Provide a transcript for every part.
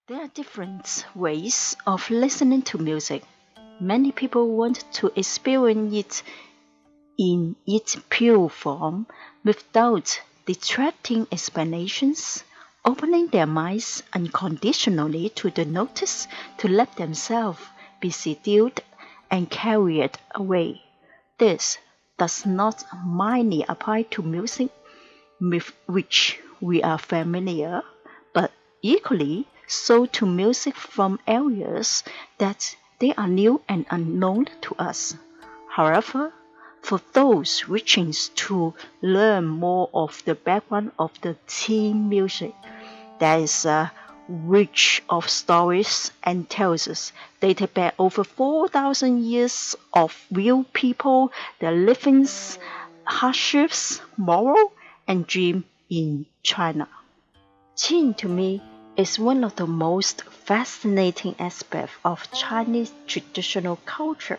There are different ways of listening to music. Many people want to experience it in its pure form without distracting explanations, opening their minds unconditionally to the notice to let themselves be seduced and carried away. This does not mainly apply to music with which we are familiar, but equally so to music from areas that they are new and unknown to us. However, for those wishing to learn more of the background of the teen music, there is a rich of stories and tales dating back over 4,000 years of real people, their livings, hardships, moral, and dream in China. Qin to me is one of the most fascinating aspects of Chinese traditional culture.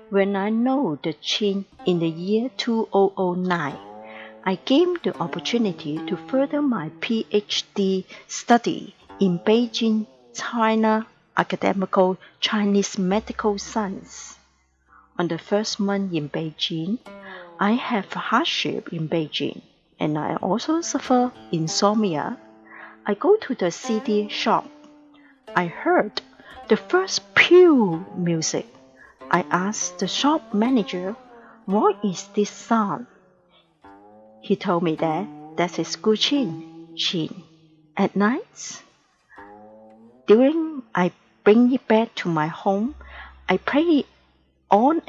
When I know the Qin in the year 2009, I gained the opportunity to further my PhD study in Beijing, China, academical Chinese medical science. On the first month in Beijing, I have hardship in Beijing, and I also suffer insomnia. I go to the CD shop. I heard the first pure music. I asked the shop manager, "What is this sound?" He told me that is Guqin, Qin. At night, during I bring it back to my home, I play it on,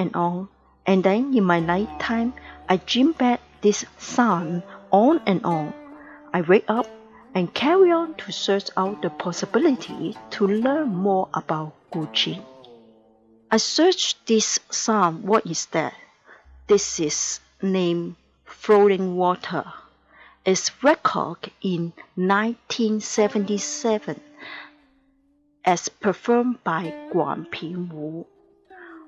and then in my nighttime, I dream back this sound on. I wake up and carry on to search out the possibility to learn more about Guqin. I searched this sound. What is that? This is named Flowing Water. Its record in 1977 as performed by Guqin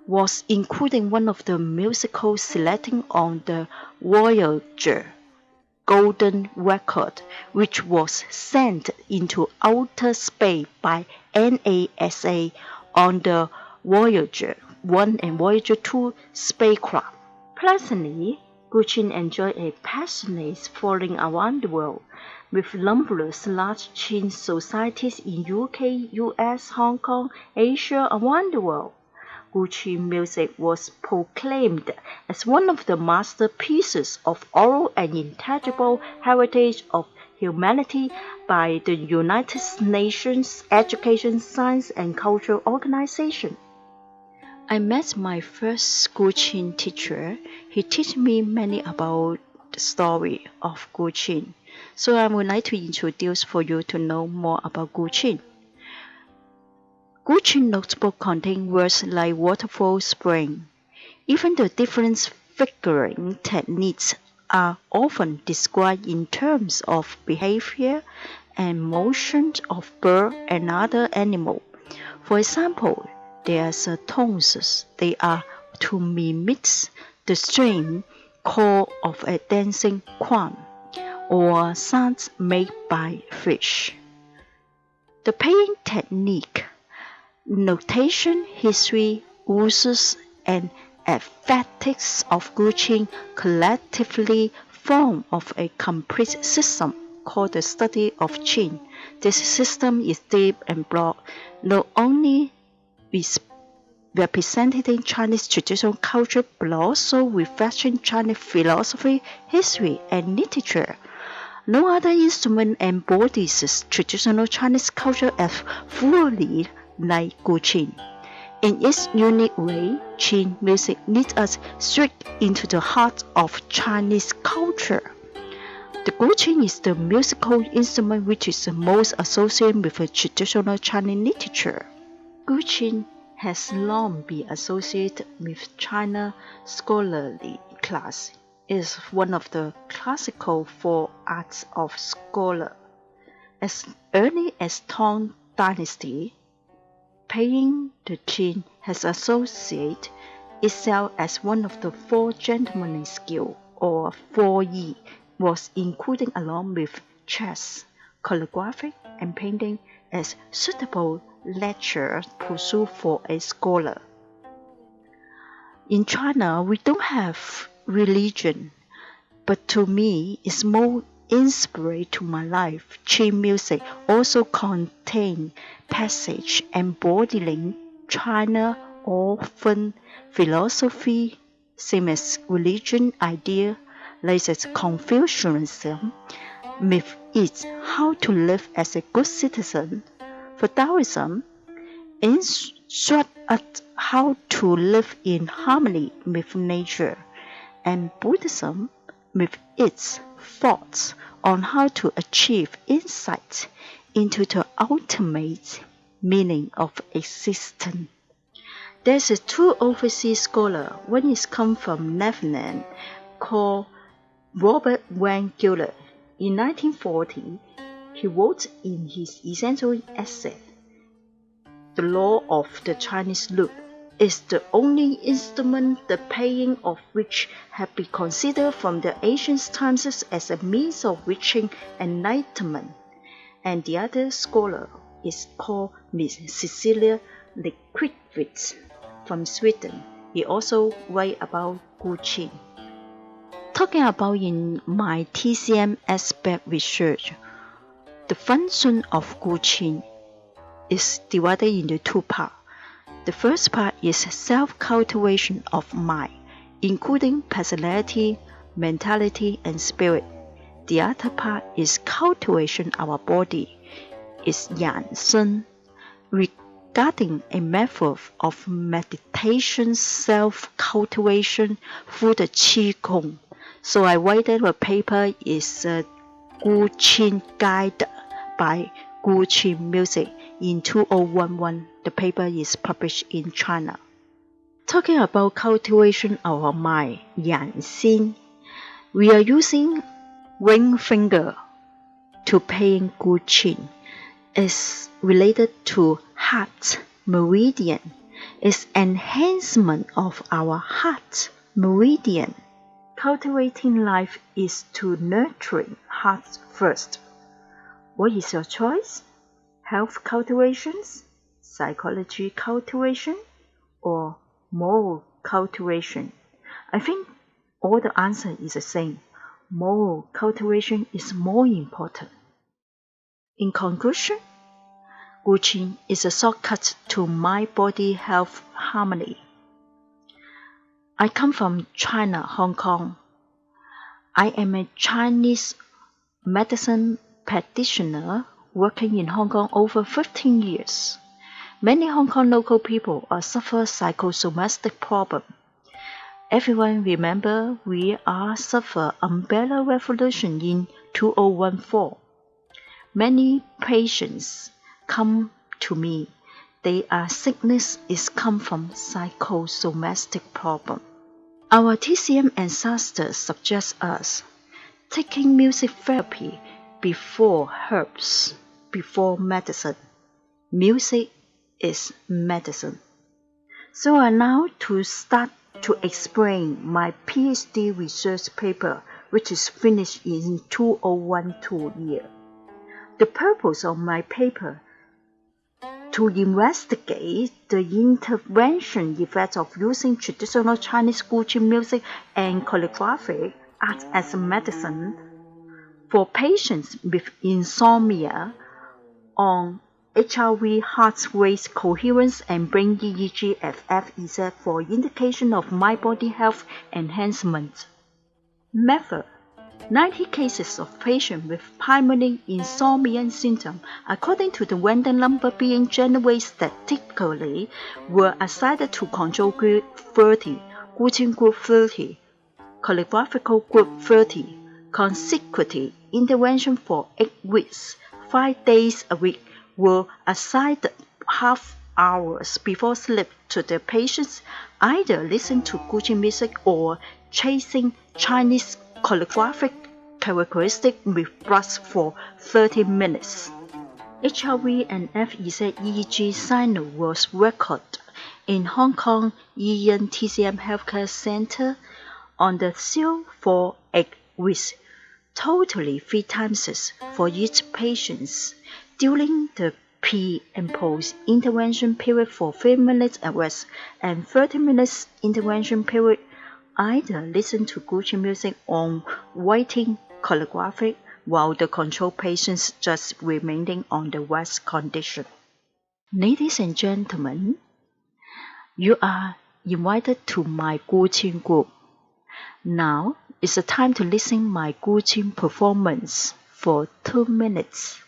was including one of the musical selecting on the Voyager Golden Record, which was sent into outer space by NASA on the Voyager 1 and Voyager 2 spacecraft. Pleasantly, Guqin enjoyed a passionate following around the world, with numberless large Qin societies in UK, US, Hong Kong, Asia, around the world. Guqin music was proclaimed as one of the masterpieces of oral and intangible heritage of humanity by the United Nations Education, Science and Culture Organization. I met my first Guqin teacher. He taught me many about the story of Guqin. So I would like to introduce for you to know more about Guqin. Guqin notebook contains words like waterfall, spring. Even the different figuring techniques are often described in terms of behavior and motion of bird and other animal. For example, there are tones. They are to mimic the string call of a dancing swan, or sounds made by fish. The playing technique, notation, history, uses, and effects of Guqin collectively form of a complete system called the study of Qin. This system is deep and broad, not only is representing Chinese traditional culture, but also reflecting Chinese philosophy, history, and literature. No other instrument embodies traditional Chinese culture as fully like Guqin. In its unique way, Qin music leads us straight into the heart of Chinese culture. The Guqin is the musical instrument which is the most associated with traditional Chinese literature. Guqin has long been associated with China scholarly class. It is one of the classical four arts of scholar. As early as Tang Dynasty, playing the Qin has associated itself as one of the four gentlemanly skill, or 4 Yi, was included along with chess, calligraphy, and painting as suitable lecture pursuit for a scholar. In China, we don't have religion, but to me, it's more inspiring to my life. Qin music also contains passage embodying China orphan philosophy, same as religion idea, like as Confucianism, with its how to live as a good citizen. For Taoism, instruct us how to live in harmony with nature, and Buddhism, with its thoughts on how to achieve insight into the ultimate meaning of existence. There's two overseas scholars. One is come from Netherlands, called Robert Wang Duo. In 1940, he wrote in his essential essay, "The law of the Chinese lute is the only instrument the playing of which have been considered from the ancient times as a means of reaching enlightenment." And the other scholar is called Miss Cecilia Liquidwitz from Sweden. He also write about Guqin. Talking about in my TCM aspect research, the function of Guqin is divided into two parts. The first part is self-cultivation of mind, including personality, mentality, and spirit. The other part is cultivation of our body, is Yansheng, regarding a method of meditation self-cultivation through the Qigong. So I wrote a paper is Guqin Guide by Guqin Music in 2011. The paper is published in China. Talking about cultivation of our mind, Yansheng, we are using ring finger to playing Guqin. Is related to heart meridian. Is enhancement of our heart meridian. Cultivating life is to nurturing heart first. What is your choice? Health cultivations, psychology cultivation, or moral cultivation? I think all the answer is the same. Moral cultivation is more important. In conclusion, Guqin is a shortcut to mind-body health harmony. I come from China, Hong Kong. I am a Chinese medicine practitioner working in Hong Kong over 15 years. Many Hong Kong local people are suffer psychosomatic problem. Everyone remember we are suffer umbrella revolution in 2014. Many patients come to me. Their sickness is come from psychosomatic problem. Our TCM ancestors suggest us taking music therapy before herbs, before medicine. Music is medicine. So I now to start to explain my PhD research paper, which is finished in 2012 year. The purpose of my paper to investigate the intervention effects of using traditional Chinese Guqin music and choreographic art as a medicine for patients with insomnia on HRV, heart rate, coherence, and brain EEG at FEZ for indication of mind-body health enhancement. Method: 90 cases of patients with primary insomnia syndrome, according to the random number being generated statistically, were assigned to control group 30, Guqin group 30, choreographical group 30, consecutive intervention for 8 weeks, 5 days a week, were assigned half hours before sleep to the patients, either listen to Guqin music or chasing Chinese choreographic characteristic with brush for 30 minutes. HRV and FEZ EEG signal was recorded in Hong Kong Ian TCM Healthcare Center on the 0 for 8 weeks, totally 3 times for each patient. During the pre and post intervention period for 3 minutes at rest and 30 minutes intervention period. Either listen to Guqin music on waiting choreography while the control patients just remaining on the rest condition. Ladies and gentlemen, you are invited to my Guqin group. Now it's the time to listen my Guqin performance for 2 minutes.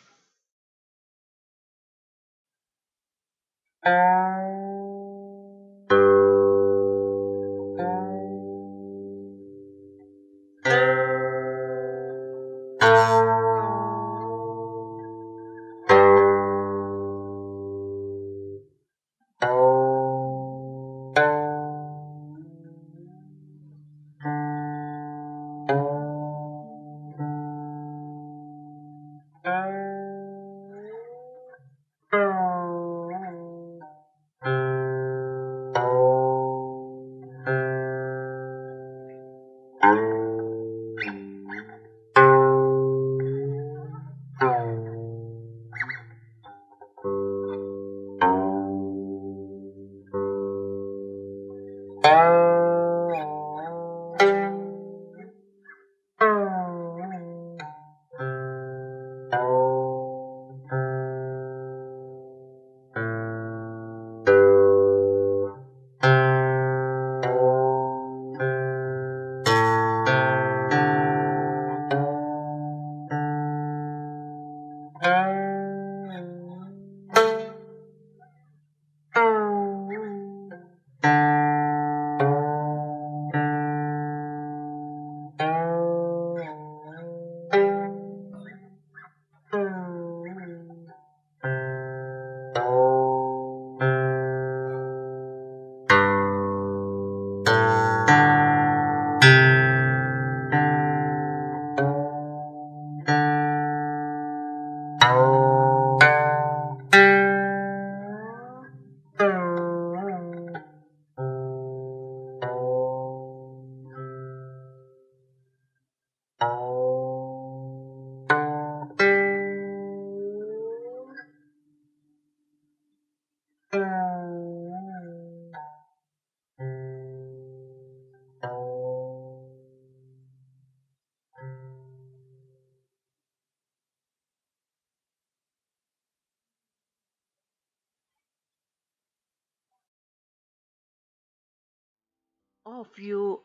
All of you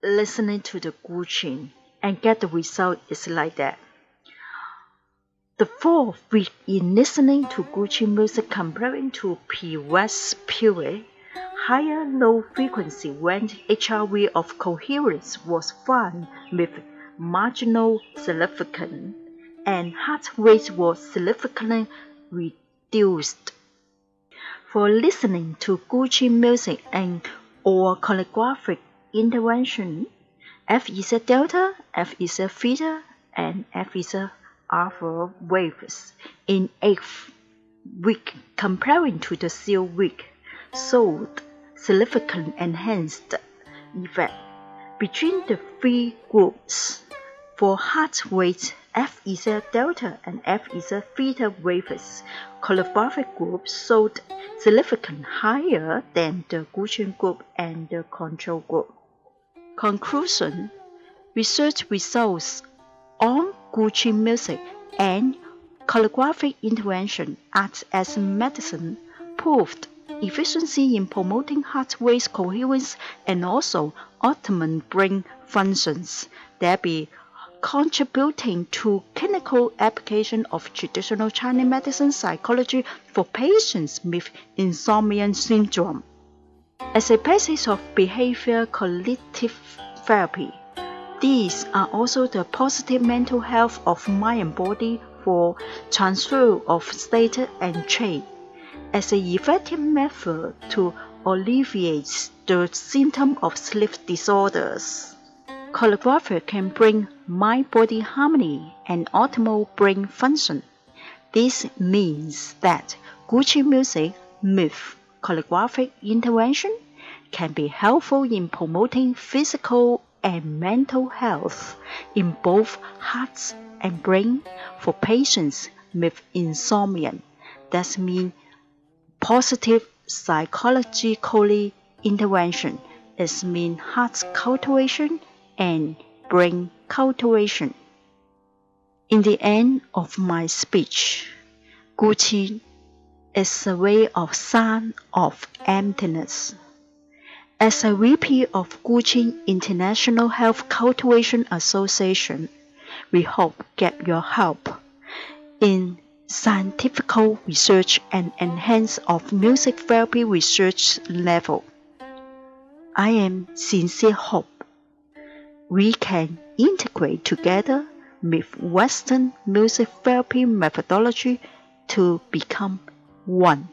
listening to the Guqin and get the result is like that. The 4th week in listening to Guqin music comparing to pre-rest period, higher low frequency range HRV of coherence was found with marginal significance and heart rate was significantly reduced. For listening to Guqin music and or choreographic intervention, F is a delta, F is a theta, and F is a alpha waves in 8th week comparing to the 0th week showed significant enhanced effect between the 3 groups. For heart rate, F is a delta and F is a theta waves. Choreographic group showed significant higher than the Guqin group and the control group. Conclusion: research results on Guqin music and choreographic intervention act as medicine proved efficiency in promoting heart rate coherence and also optimum brain functions, thereby contributing to clinical application of traditional Chinese medicine psychology for patients with insomnia syndrome. As a basis of behavior cognitive therapy, these are also the positive mental health of mind and body for transfer of state and trait, as an effective method to alleviate the symptoms of sleep disorders. Choreography can bring mind-body harmony and optimal brain function. This means that Guqin music with choreographic intervention can be helpful in promoting physical and mental health in both heart and brain for patients with insomnia, that means positive psychological intervention. It means heart cultivation and brain cultivation. In the end of my speech, Guqin is a way of sound of emptiness. As a VP of Guqin International Health Cultivation Association, we hope get your help in scientific research and enhance of music therapy research level. I am sincere hope we can integrate together with Western music therapy methodology to become one.